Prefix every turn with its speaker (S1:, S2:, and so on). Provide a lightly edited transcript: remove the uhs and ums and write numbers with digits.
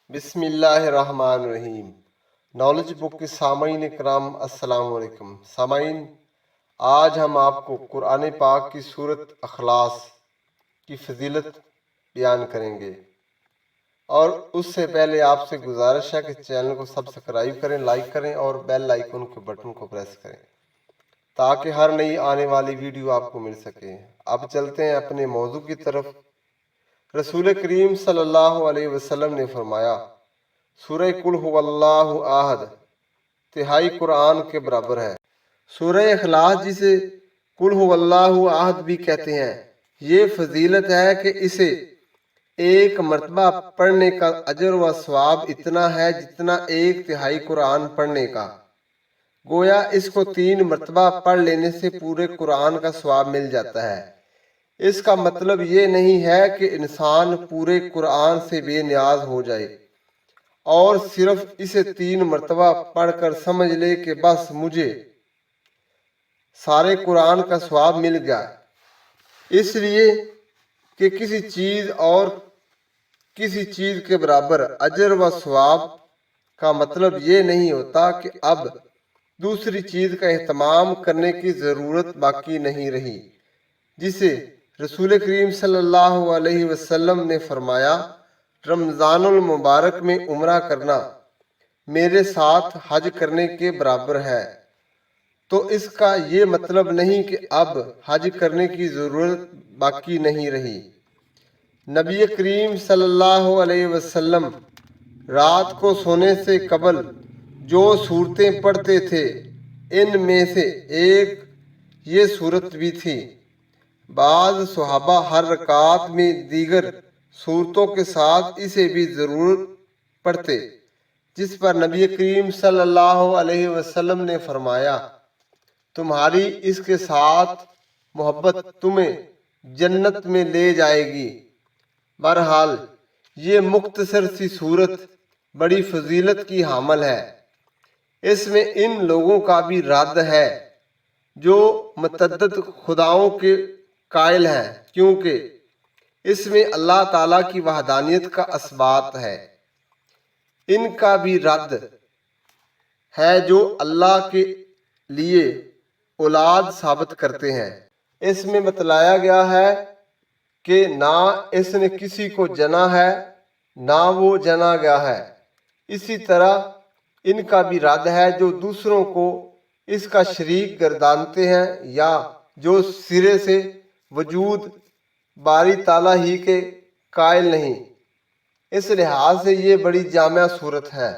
S1: बिस्मिल्लाहिर्रहमानिर्रहीम। Knowledge book के सामाईन इकराम अस्सलाम वालेकुम। सामाईन, आज हम आपको कुरान पाक की सूरत अखलास की फजीलत बयान करेंगे, और उससे पहले आपसे गुजारिश है कि चैनल को सब्सक्राइब करें, लाइक करें और बेल आइकन के बटन को प्रेस करें ताकि हर नई आने वाली वीडियो आपको मिल सके। अब चलते हैं अपने मौजू की तरफ। रसूल करीम सल्लल्लाहु अलैहि वसल्लम ने फरमाया, सूरह कुल हुवल्लाहु अहद तिहाई कुरान के बराबर है। सूरह इखलास, जिसे कुल हुवल्लाहु अहद भी कहते हैं, ये फजीलत है कि इसे एक मरतबा पढ़ने का अजर व सवाब इतना है जितना एक तिहाई कुरान पढ़ने का। गोया इसको 3 मरतबा पढ़ लेने से पूरे कुरान का सवाब मिल जाता है। इसका मतलब ये नहीं है कि इंसान पूरे कुरान से बेनियाज हो जाए और सिर्फ इसे 3 मरतबा पढ़कर समझ ले कि बस मुझे सारे कुरान का सवाब मिल गया। इसलिए कि किसी चीज के बराबर अजर व सवाब का मतलब ये नहीं होता कि अब दूसरी चीज का एहतमाम करने की जरूरत बाकी नहीं रही। जिसे रसूल करीम सल्लल्लाहु अलैहि वसल्लम ने फरमाया, रमजानुल मुबारक में उम्रा करना मेरे साथ हज करने के बराबर है। तो इसका ये मतलब नहीं कि अब हज करने की जरूरत बाकी नहीं रही। नबी करीम सल्लल्लाहु अलैहि वसल्लम रात को सोने से कबल जो सूरतें पढ़ते थे, इनमें से एक ये सूरत भी थी। बाज़ सुहाबा हर रकात में दीगर सूरतों के साथ इसे भी जरूर पढ़ते, जिस पर नबी करीम सल्लल्लाहु अलैहि वसल्लम ने फरमाया, तुम्हारी इसके साथ मोहब्बत तुम्हें जन्नत में ले जाएगी। बहरहाल ये मुख्तसर सी सूरत बड़ी फजीलत की हामल है। इसमें इन लोगों का भी रद्द है जो मुतअद्दिद खुदाओं के कायल हैं, क्योंकि इसमें अल्लाह ताला की वहदानियत का असबात है। इनका भी रद्द है जो अल्लाह के लिए औलाद साबित करते हैं। इसमें बतलाया गया है कि ना इसने किसी को जना है ना वो जना गया है। इसी तरह इनका भी रद्द है जो दूसरों को इसका शरीक गर्दानते हैं या जो सिरे से वजूद बारी ताला ही के कायल नहीं। इस लिहाज से ये बड़ी जामिया सूरत है।